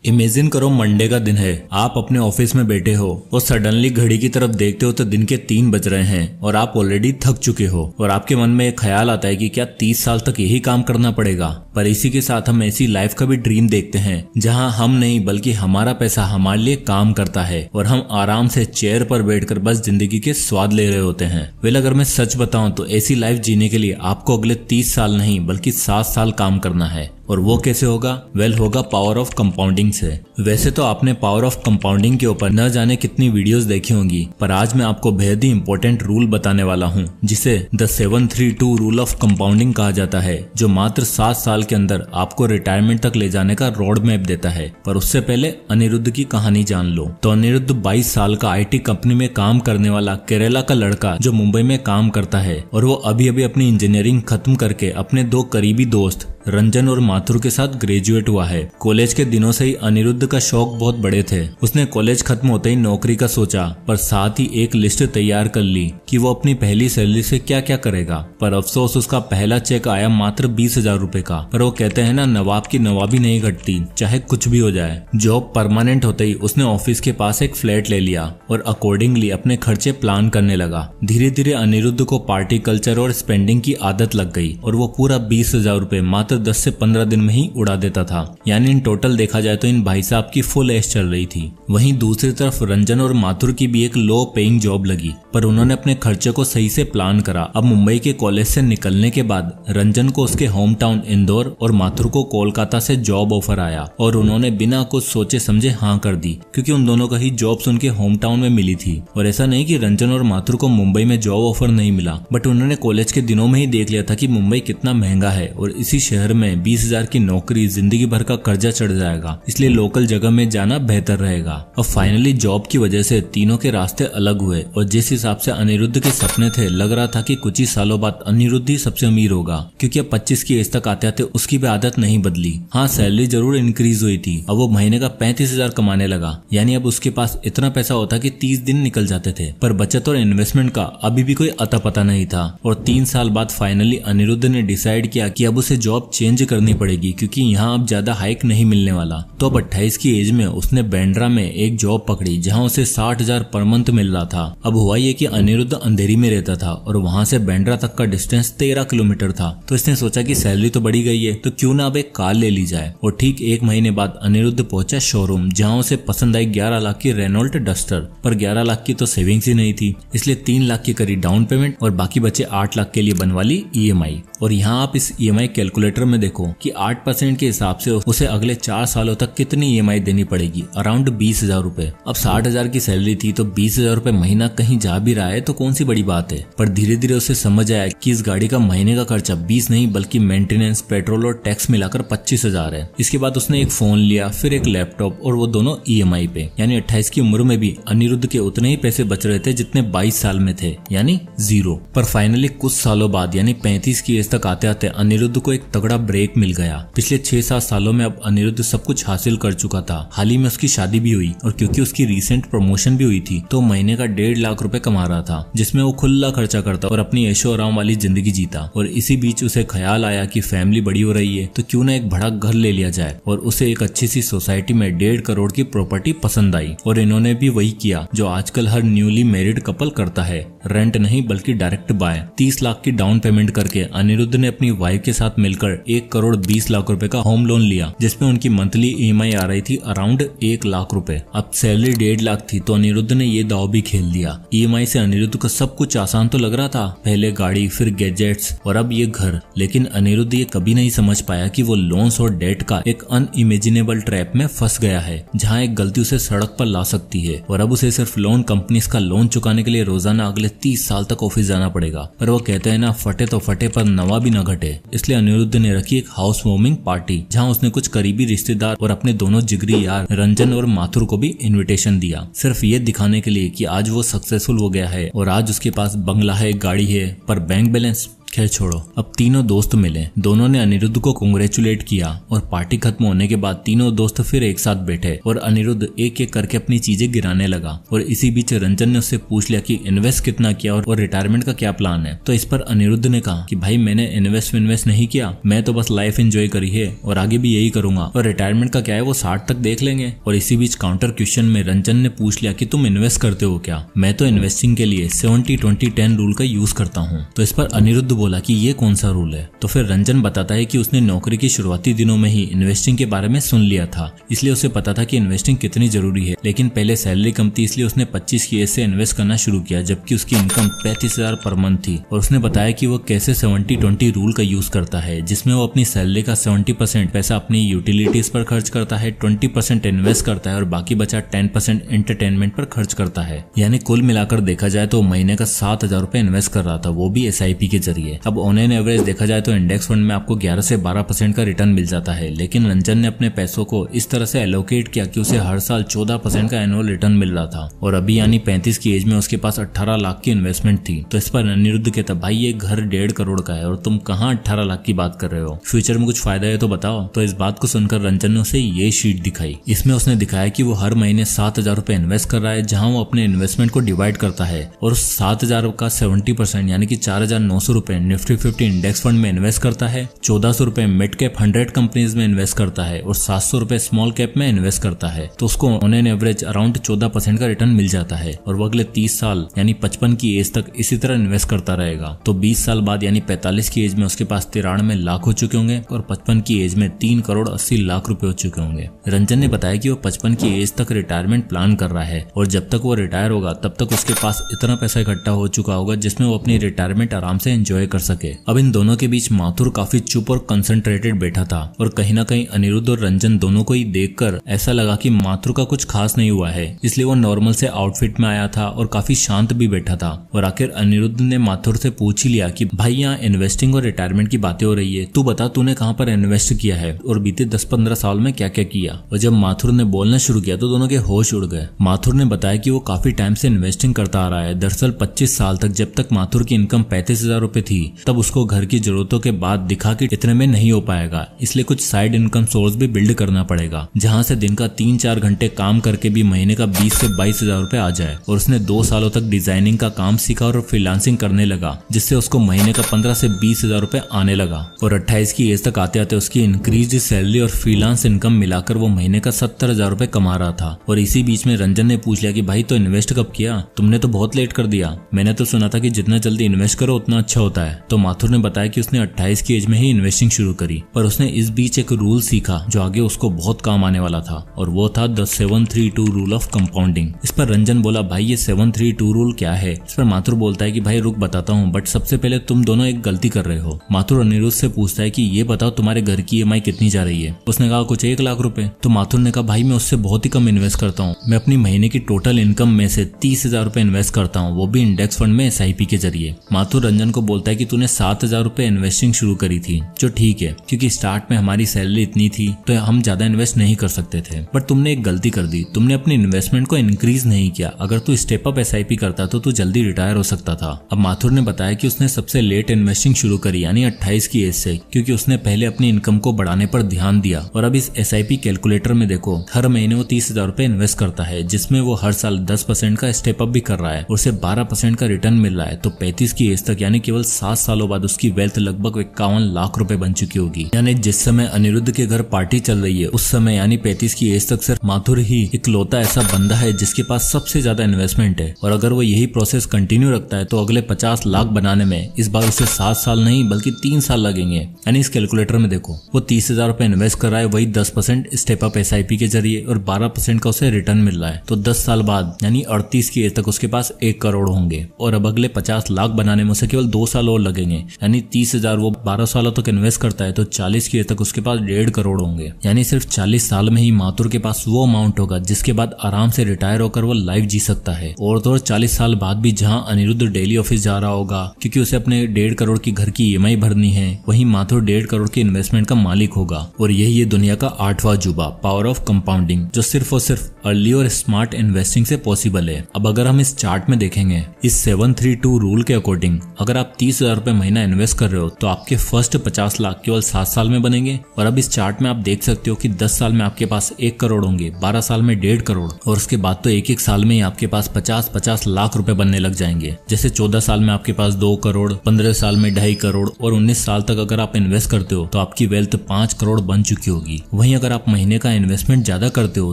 Imagine करो Monday का दिन है, आप अपने ऑफिस में बैठे हो और सडनली घड़ी की तरफ देखते हो तो दिन के 3 बज रहे हैं और आप ऑलरेडी थक चुके हो और आपके मन में एक ख्याल आता है कि क्या 30 साल तक यही काम करना पड़ेगा। पर इसी के साथ हम ऐसी लाइफ का भी ड्रीम देखते हैं जहां हम नहीं बल्कि हमारा पैसा हमारे लिए काम करता है और हम आराम से चेयर पर बैठकर बस जिंदगी के स्वाद ले रहे होते हैं। वेल, अगर मैं सच बताऊं तो ऐसी लाइफ जीने के लिए आपको अगले 30 साल नहीं बल्कि 7 साल काम करना है। और वो कैसे होगा? वेल, होगा पावर ऑफ कंपाउंडिंग से। वैसे तो आपने पावर ऑफ कंपाउंडिंग के ऊपर न जाने कितनी वीडियोस देखी होंगी, पर आज मैं आपको बेहद ही इंपॉर्टेंट रूल बताने वाला हूँ जिसे द 732 रूल ऑफ कंपाउंडिंग कहा जाता है, जो मात्र 7 साल के अंदर आपको रिटायरमेंट तक ले जाने का रोड मैप देता है। पर उससे पहले अनिरुद्ध की कहानी जान लो। तो अनिरुद्ध 22 साल का IT कंपनी में काम करने वाला केरला का लड़का जो मुंबई में काम करता है और वो अभी अभी अपनी इंजीनियरिंग खत्म करके अपने 2 करीबी दोस्त रंजन और माथुर के साथ ग्रेजुएट हुआ है। कॉलेज के दिनों से ही अनिरुद्ध का शौक बहुत बड़े थे। उसने कॉलेज खत्म होते ही नौकरी का सोचा, पर साथ ही एक लिस्ट तैयार कर ली कि वो अपनी पहली सैलरी से क्या क्या करेगा। पर अफसोस उसका पहला चेक आया मात्र 20,000 रुपए का। पर वो कहते हैं ना, नवाब की नवाबी नहीं घटती, चाहे कुछ भी हो जाए। जॉब परमानेंट होते ही उसने ऑफिस के पास एक फ्लैट ले लिया और अकॉर्डिंगली अपने खर्चे प्लान करने लगा। धीरे धीरे अनिरुद्ध को पार्टी कल्चर और स्पेंडिंग की आदत लग गई और वो पूरा 20,000 रुपए मात्र 10 से 15 दिन में ही उड़ा देता था। यानी इन टोटल देखा जाए तो इन भाई साहब की फुल ऐश चल रही थी। वहीं दूसरी तरफ रंजन और माथुर की भी एक लो पेइंग जॉब लगी, पर उन्होंने अपने खर्चे को सही से प्लान करा। अब मुंबई के कॉलेज से निकलने के बाद रंजन को उसके होम टाउन इंदौर और माथुर को कोलकाता से जॉब ऑफर आया और उन्होंने बिना कुछ सोचे समझे हाँ कर दी, क्योंकि उन दोनों का ही जॉब्स उनके होम टाउन में मिली थी। और ऐसा नहीं कि रंजन और माथुर को मुंबई में जॉब ऑफर नहीं मिला, बट उन्होंने कॉलेज के दिनों में ही देख लिया था कि मुंबई कितना महंगा है और इसी शहर में 20,000 की नौकरी जिंदगी भर का कर्जा चढ़ जाएगा, इसलिए लोकल जगह में जाना बेहतर रहेगा। और फाइनली जॉब की वजह से तीनों के रास्ते अलग हुए और जिस हिसाब से अनिरुद्ध के सपने थे, लग रहा था कि कुछ ही सालों बाद अनिरुद्ध ही सबसे अमीर होगा, क्योंकि अब 25 की एज तक आते आते उसकी भी आदत नहीं बदली। हाँ, सैलरी जरूर इंक्रीज हुई थी। अब वो महीने का 35,000 कमाने लगा, यानी अब उसके पास इतना पैसा होता कि 30 दिन निकल जाते थे। पर बचत और इन्वेस्टमेंट का अभी भी कोई अता पता नहीं था। और 3 साल बाद फाइनली अनिरुद्ध ने डिसाइड किया कि अब उसे जॉब चेंज करनी पड़ेगी, क्योंकि यहाँ अब ज्यादा हाइक नहीं मिलने वाला। तो अब 28 की एज में उसने बैंड्रा में एक जॉब पकड़ी जहाँ उसे 60,000 पर मंथ मिल रहा था। अब हुआ ये कि अनिरुद्ध अंधेरी में रहता था और वहाँ से बैंड्रा तक का डिस्टेंस 13 किलोमीटर था। तो इसने सोचा कि सैलरी तो बढ़ी गई है, तो क्यों ना अब एक कार ले ली जाए। और ठीक 1 महीने बाद अनिरुद्ध पहुंचा शोरूम, जहाँ उसे पसंद आई 11 लाख की रेनॉल्ट डस्टर। पर 11 लाख की तो सेविंग्स ही नहीं थी, इसलिए 3 लाख की करी डाउन पेमेंट और बाकी बचे 8 लाख के लिए बनवा ली EMI। और यहाँ आप इस EMI कैलकुलेटर में देखो कि 8% के हिसाब से उसे अगले 4 सालों तक कितनी EMI देनी पड़ेगी, अराउंड 20,000 रुपए। अब 60,000 की सैलरी थी तो 20,000 रुपए महीना कहीं जा भी रहा है तो कौन सी बड़ी बात है। पर धीरे धीरे उसे समझ आया कि इस गाड़ी का महीने का खर्चा 20 नहीं बल्कि मेंटेनेंस, पेट्रोल और टैक्स मिलाकर 25,000 है। इसके बाद उसने एक फोन लिया, फिर एक लैपटॉप और वो दोनों EMI पे। यानी 28 की उम्र में भी अनिरुद्ध के उतने ही पैसे बच रहे थे जितने 22 साल में थे, यानी 0। पर फाइनली कुछ सालों बाद यानी 35 की एज तक आते आते अनिरुद्ध को एक तगड़ा ब्रेक मिल गया। पिछले 6-7 सालों में अब अनिरुद्ध सब कुछ हासिल कर चुका था। हाल ही में उसकी शादी भी हुई और क्योंकि उसकी रिसेंट प्रमोशन भी हुई थी तो महीने का 1.5 लाख रुपए कमा रहा था, जिसमें वो खुला खर्चा करता और अपनी ऐशो आराम वाली जिंदगी जीता। और इसी बीच उसे ख्याल आया कि फैमिली बड़ी हो रही है तो क्यों ना एक बड़ा घर ले लिया जाए। और उसे एक अच्छी सी सोसाइटी में 1.5 करोड़ की प्रॉपर्टी पसंद आई और इन्होंने भी वही किया जो आजकल हर न्यूली मैरिड कपल करता है, रेंट नहीं बल्कि डायरेक्ट बाय। 30 लाख की डाउन पेमेंट करके अनिरुद्ध ने अपनी वाइफ के साथ मिलकर 1 करोड़ 20 लाख रुपए का होम लोन लिया, जिसमें उनकी मंथली EMI आ रही थी अराउंड 1 लाख रुपए। अब सैलरी 1.5 लाख थी तो अनिरुद्ध ने ये दाव भी खेल दिया। EMI से अनिरुद्ध को सब कुछ आसान तो लग रहा था, पहले गाड़ी, फिर गैजेट्स और अब ये घर। लेकिन अनिरुद्ध ये कभी नहीं समझ पाया कि वो लोन्स और डेट का एक अनइमेजिनेबल ट्रैप में फंस गया है, जहाँ एक गलती उसे सड़क पर ला सकती है। और अब उसे सिर्फ लोन कंपनीज का लोन चुकाने के लिए रोजाना अगले 30 साल तक ऑफिस जाना पड़ेगा। पर वो कहते हैं ना, फटे तो फटे पर नवा भी न घटे। इसलिए अनिरुद्ध ने रखी एक हाउस वार्मिंग पार्टी, जहाँ उसने कुछ करीबी रिश्तेदार और अपने दोनों जिगरी यार रंजन और माथुर को भी इन्विटेशन दिया, सिर्फ ये दिखाने के लिए कि आज वो सक्सेसफुल हो गया है और आज उसके पास बंगला है, गाड़ी है। पर बैंक बैलेंस खैर छोड़ो, अब तीनों दोस्त मिले। दोनों ने अनिरुद्ध को कांग्रेचुलेट किया और पार्टी खत्म होने के बाद तीनों दोस्त फिर एक साथ बैठे और अनिरुद्ध एक एक करके अपनी चीजें गिराने लगा। और इसी बीच रंजन ने उससे पूछ लिया कि इन्वेस्ट कितना किया और रिटायरमेंट का क्या प्लान है। तो इस पर अनिरुद्ध ने कहा कि भाई मैंने इन्वेस्ट नहीं किया, मैं तो बस लाइफ एंजॉय करी है और आगे भी यही करूंगा, और रिटायरमेंट का क्या है वो 60 तक देख लेंगे। और इसी बीच काउंटर क्वेश्चन में रंजन ने पूछ लिया कि तुम इन्वेस्ट करते हो क्या? मैं तो इन्वेस्टिंग के लिए 70-20-10 रूल का यूज करता हूँ। तो इस पर अनिरुद्ध बोला कि ये कौन सा रूल है? तो फिर रंजन बताता है कि उसने नौकरी के शुरुआती दिनों में ही इन्वेस्टिंग के बारे में सुन लिया था, इसलिए उसे पता था कि इन्वेस्टिंग कितनी जरूरी है। लेकिन पहले सैलरी कम थी, इसलिए उसने 25 की एज से इन्वेस्ट करना शुरू किया, जबकि उसकी इनकम 35,000 पर मंथ थी। और उसने बताया कि वो कैसे 70-20 रूल का यूज करता है, जिसमें वो अपनी सैलरी का 70% पैसा अपनी यूटिलिटीज पर खर्च करता है, 20% इन्वेस्ट करता है और बाकी बचा 10% एंटरटेनमेंट पर खर्च करता है। यानी कुल मिलाकर देखा जाए तो महीने का 7,000 रुपए इन्वेस्ट कर रहा था, वो भी SIP के जरिए। अब ऑन एन एवरेज देखा जाए तो इंडेक्स फंड में आपको 11 से 12% का रिटर्न मिल जाता है, लेकिन रंजन ने अपने पैसों को इस तरह से एलोकेट किया कि उसे हर साल 14% का एनुअल रिटर्न मिल रहा था। और अभी यानी 35 की एज में उसके पास 18 लाख की इन्वेस्टमेंट थी। तो इस पर अनिरुद्ध कहता, भाई ये घर 1.5 करोड़ का है और तुम कहाँ 18 लाख की बात कर रहे हो? फ्यूचर में कुछ फायदा है तो बताओ। तो इस बात को सुनकर रंजन ने उसे ये शीट दिखाई। इसमें उसने दिखाया कि वो हर महीने 7,000 रुपए इन्वेस्ट कर रहा है, जहां वो अपने इन्वेस्टमेंट को डिवाइड करता है और 7,000 का 70% यानी कि 4,900 रुपए निफ्टी 50 इंडेक्स फंड में इन्वेस्ट करता है, 1,400 रुपए मिड कैप 100 कंपनीज में इन्वेस्ट करता है और 700 रुपए स्मॉल कैप में इन्वेस्ट करता है। तो उसको ऑन एन एवरेज अराउंड 14% का रिटर्न मिल जाता है और वो अगले 30 साल यानी 55 की एज तक इसी तरह इन्वेस्ट करता रहेगा। तो 20 साल बाद यानी 45 की एज में उसके पास 93 लाख हो चुके होंगे और 55 की एज में 3 करोड़ 80 लाख रुपए हो चुके होंगे। रंजन ने बताया कि वो 55 की एज तक रिटायरमेंट प्लान कर रहा है और जब तक वो रिटायर होगा तब तक उसके पास इतना पैसा इकट्ठा हो चुका होगा जिसमें वो अपनी रिटायरमेंट आराम से एंजॉय कर सके। अब इन दोनों के बीच माथुर काफी चुप और कंसंट्रेटेड बैठा था और कहीं ना कहीं अनिरुद्ध और रंजन दोनों को ही देखकर ऐसा लगा कि माथुर का कुछ खास नहीं हुआ है, इसलिए वो नॉर्मल से आउटफिट में आया था और काफी शांत भी बैठा था। और आखिर अनिरुद्ध ने माथुर से पूछ ही लिया कि भाई यहाँ इन्वेस्टिंग और रिटायरमेंट की बातें हो रही है, तू बता तूने कहाँ पर इन्वेस्ट किया है और बीते 10-15 साल में क्या क्या किया। और जब माथुर ने बोलना शुरू किया तो दोनों के होश उड़ गए। माथुर ने बताया कि वो काफी टाइम से इन्वेस्टिंग करता आ रहा है। दरअसल 25 साल तक जब तक माथुर की इनकम 35,000 रुपए थी तब उसको घर की जरूरतों के बाद दिखा कि इतने में नहीं हो पाएगा, इसलिए कुछ साइड इनकम सोर्स भी बिल्ड करना पड़ेगा, जहां से दिन का 3-4 घंटे काम करके भी महीने का 20 से 22,000 रुपए आ जाए। और उसने 2 सालों तक डिजाइनिंग का काम सीखा और फ्रीलांसिंग करने लगा, जिससे उसको महीने का 15 से 20,000 रुपए आने लगा। और 28 की एज तक आते आते उसकी इंक्रीज सैलरी और फ्रीलांस इनकम मिलाकर वो महीने का 70,000 रुपए कमा रहा था। और इसी बीच में रंजन ने पूछ लिया कि भाई तो इन्वेस्ट कब किया? तुमने तो बहुत लेट कर दिया, मैंने तो सुना था कि जितना जल्दी इन्वेस्ट करो उतना अच्छा होता है। तो माथुर ने बताया कि उसने 28 की एज में ही इन्वेस्टिंग शुरू करी, पर उसने इस बीच एक रूल सीखा जो आगे उसको बहुत काम आने वाला था और वो था द 732 रूल ऑफ कंपाउंडिंग। इस पर रंजन बोला, भाई ये 732 रूल क्या है? इस पर माथुर बोलता है कि भाई रुक बताता हूँ, बट सबसे पहले तुम दोनों एक गलती कर रहे हो। माथुर अनिरुद्ध से पूछता है कि ये बताओ तुम्हारे घर की EMI कितनी जा रही है? उसने कहा कुछ 1 लाख रुपए। तो माथुर ने कहा भाई मैं उससे बहुत ही कम इन्वेस्ट करता हूँ, मैं अपनी महीने की टोटल इनकम में से 30,000 रुपए इन्वेस्ट करता हूँ, वो भी इंडेक्स फंड में SIP के जरिए। माथुर रंजन को बोलता है कि तूने 7,000 रुपए इन्वेस्टिंग शुरू करी थी, जो ठीक है क्योंकि स्टार्ट में हमारी सैलरी इतनी थी तो हम ज्यादा इन्वेस्ट नहीं कर सकते थे, बट तुमने एक गलती कर दी, तुमने अपनी इन्वेस्टमेंट को इंक्रीज नहीं किया। अगर तू स्टेप अप SIP करता तो तू जल्दी रिटायर हो सकता था। अब माथुर ने बताया कि उसने सबसे लेट इन्वेस्टिंग शुरू करी यानी 28 की एज से, क्योंकि उसने पहले अपनी इनकम को बढ़ाने पर ध्यान दिया। और अब इस SIP कैलकुलेटर में देखो, हर महीने वो 30,000 रुपए इन्वेस्ट करता है, जिसमें वो हर साल 10% का स्टेप अप भी कर रहा है और उसे 12% का रिटर्न मिल रहा है। तो 35 की एज तक यानी केवल 7 सालों बाद उसकी वेल्थ लगभग 51 लाख रुपए बन चुकी होगी। यानी जिस समय अनिरुद्ध के घर पार्टी चल रही है उस समय यानी 35 की एज तक सिर्फ माथुर ही इकलौता ऐसा बंदा है जिसके पास सबसे ज्यादा इन्वेस्टमेंट है। और अगर वो यही प्रोसेस कंटिन्यू रखता है तो अगले 50 लाख बनाने में इस बार उसे 7 साल नहीं बल्कि 3 साल लगेंगे। यानी इस कैलकुलेटर में देखो, वो 30,000 रुपए इन्वेस्ट कर रहा है, वही 10% स्टेप अप SIP के जरिए और 12% का उसे रिटर्न मिल रहा है। तो 10 साल बाद यानी 38 की एज तक उसके पास 1 करोड़ होंगे और अब अगले 50 लाख बनाने में उसे केवल 2 साल और लगेंगे। यानी 30,000 वो 12 सालों तक इन्वेस्ट करता है तो 40 की एज तक उसके पास 1.5 करोड़ होंगे। यानी सिर्फ 40 साल में ही माथुर के पास वो अमाउंट होगा जिसके बाद आराम से रिटायर होकर वो लाइफ जी सकता है। और तो 40 साल बाद भी जहाँ अनिरुद्ध डेली ऑफिस जा रहा होगा क्योंकि उसे अपने 1.5 करोड़ की घर की EMI भरनी है, वहीं माथुर 1.5 करोड़ की इन्वेस्टमेंट का मालिक होगा। और यही ये दुनिया का 8वां जुबा, पावर ऑफ कंपाउंडिंग, जो सिर्फ और सिर्फ अर्ली और स्मार्ट इन्वेस्टिंग से पॉसिबल है। अब अगर हम इस चार्ट में देखेंगे, इस 732 रूल के अकॉर्डिंग अगर आप 30 30,000 रुपए महीना इन्वेस्ट कर रहे हो तो आपके फर्स्ट 50 लाख केवल 7 साल में बनेंगे। और अब इस चार्ट में आप देख सकते हो कि 10 साल में आपके पास 1 करोड़ होंगे, 12 साल में 1.5 करोड़ और उसके बाद तो एक साल में ही आपके पास 50-50 लाख रुपए बनने लग जाएंगे। जैसे 14 साल में आपके पास 2 करोड़, 15 साल में 2.5 करोड़ और 19 साल तक अगर आप इन्वेस्ट करते हो तो आपकी वेल्थ 5 करोड़ बन चुकी होगी। वहीं अगर आप महीने का इन्वेस्टमेंट ज्यादा करते हो,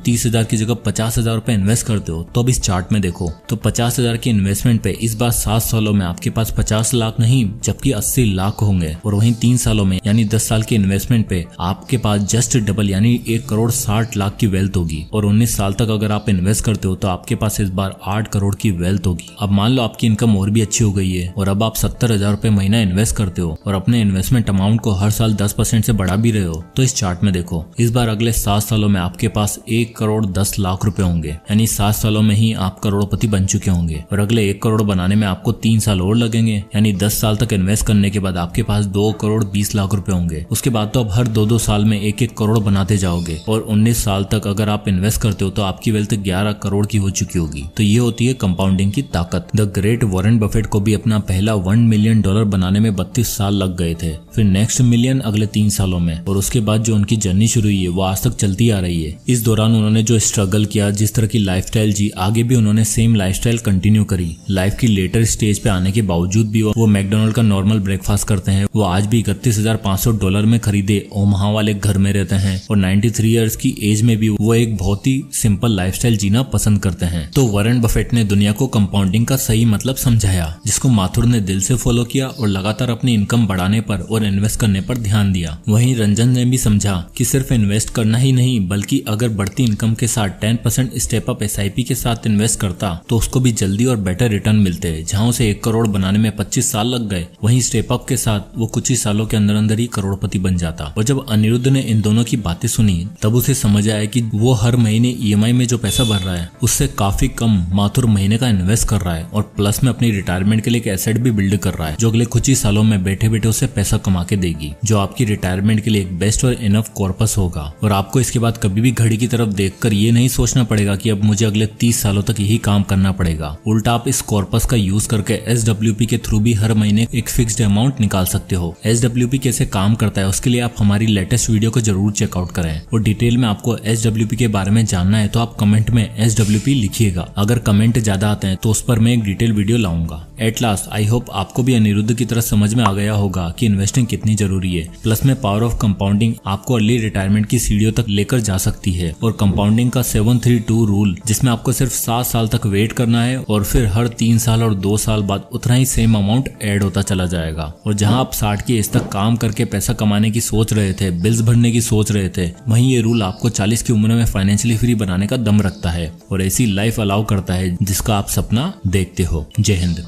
30,000 की जगह 50,000 रुपए इन्वेस्ट करते हो, तो अब इस चार्ट में देखो तो 50,000 के इन्वेस्टमेंट पे इस बार 7 सालों में आपके पास 50 लाख नहीं जबकि 80 लाख होंगे। और वहीं 3 सालों में यानी 10 साल के इन्वेस्टमेंट पे आपके पास जस्ट डबल यानी 1 करोड़ 60 लाख की वेल्थ होगी। और 19 साल तक अगर आप इन्वेस्ट करते हो तो आपके पास इस बार 8 करोड़ की वेल्थ होगी। अब मान लो आपकी इनकम और भी अच्छी हो गई है और अब आप 70,000 रुपए महीना इन्वेस्ट करते हो और अपने इन्वेस्टमेंट अमाउंट को हर साल 10% से बढ़ा भी रहे हो, तो इस चार्ट में देखो इस बार अगले 7 सालों में आपके पास 1 करोड़ 10 लाख रुपए होंगे। यानी 7 सालों में ही आप करोड़पति बन चुके होंगे। और अगले 1 करोड़ बनाने में आपको 3 साल और लगेंगे। यानी 10 साल तक इन्वेस्ट करने के बाद आपके पास 2 करोड़ 20 लाख रुपए होंगे। उसके बाद तो अब हर 2-2 साल में 1-1 करोड़ बनाते जाओगे। और 19 साल तक अगर आप इन्वेस्ट करते हो तो आपकी वेल्थ 11 करोड़ की हो चुकी होगी। तो ये होती है कंपाउंडिंग की ताकत। द ग्रेट वॉरेन बफेट को भी अपना पहला $1 मिलियन बनाने में 32 साल लग गए थे। फिर नेक्स्ट मिलियन अगले 3 सालों में और उसके बाद जो उनकी जर्नी शुरू हुई है वो आज तक चलती आ रही है। इस दौरान उन्होंने जो स्ट्रगल किया, जिस तरह की लाइफस्टाइल जी, आगे भी उन्होंने सेम लाइफस्टाइल कंटिन्यू करी। लाइफ की लेटर स्टेज पे आने के बावजूद भी वो मैकडोनल्ड का नॉर्मल ब्रेकफास्ट करते हैं। वो आज भी $31,500 में खरीदे ओमाहा वाले घर में रहते हैं और 93 ईयर्स की एज में भी वो एक बहुत ही सिंपल लाइफस्टाइल जीना पसंद करते हैं। तो वॉरेन बफेट ने दुनिया को कंपाउंडिंग का सही मतलब समझाया, जिसको माथुर ने दिल से फॉलो किया और लगातार अपनी इनकम बढ़ाने पर और इन्वेस्ट करने पर ध्यान दिया। वहीं रंजन ने भी समझा कि सिर्फ इन्वेस्ट करना ही नहीं बल्कि अगर बढ़ती इनकम के साथ 10% स्टेप अप SIP के साथ इन्वेस्ट करता तो उसको भी जल्दी और बेटर रिटर्न मिलते। जहां उसे 1 करोड़ बनाने में 25 साल लग गए, वहीं स्टेप अप के साथ वो कुछ ही सालों के अंदर अंदर ही करोड़पति बन जाता। और जब अनिरुद्ध ने इन दोनों की बातें सुनी तब उसे समझ आया कि वो हर महीने EMI में जो पैसा भर रहा है उससे काफी कम माथुर महीने का इन्वेस्ट कर रहा है और प्लस में अपनी रिटायरमेंट के लिए एक एसेट भी बिल्ड कर रहा है जो अगले कुछ ही सालों में बैठे बैठे उसे पैसा कमा के देगी, जो आपकी रिटायरमेंट के लिए एक बेस्ट और इनफ कॉर्पस होगा। और आपको इसके बाद कभी भी घड़ी की तरफ देखकर ये नहीं सोचना पड़ेगा कि अब मुझे अगले 30 सालों तक यही काम करना पड़ेगा। उल्टा आप इस कॉर्पस का यूज करके SWP के थ्रू भी हर महीने एक फिक्स्ड अमाउंट निकाल सकते हो। SWP कैसे काम करता है उसके लिए आप हमारी लेटेस्ट वीडियो को जरूर चेकआउट करें। और डिटेल में आपको SWP के बारे में जानना है तो आप कमेंट में SWP लिखिएगा। अगर कमेंट ज्यादा आते हैं तो उस पर मैं एक डिटेल वीडियो लाऊंगा। एट लास्ट आई होप आपको भी अनिरुद्ध की तरह समझ में आ गया होगा कि इन्वेस्टिंग कितनी जरूरी है। प्लस में पावर ऑफ कंपाउंडिंग आपको अर्ली रिटायरमेंट की सीढ़ियों तक लेकर जा सकती है। और कंपाउंडिंग का 732 रूल, जिसमें आपको सिर्फ 7 साल तक वेट करना है और फिर हर 3 साल और 2 साल बाद उतना ही सेम अमाउंट ऐड होता चला जाएगा। और जहां आप 60 की एज तक काम करके पैसा कमाने की सोच रहे थे, बिल्स भरने की सोच रहे थे, वहीं ये रूल आपको 40 की उम्र में फाइनेंशियली फ्री बनाने का दम रखता है और ऐसी लाइफ अलाउ करता है जिसका आप सपना देखते हो। जय हिंद।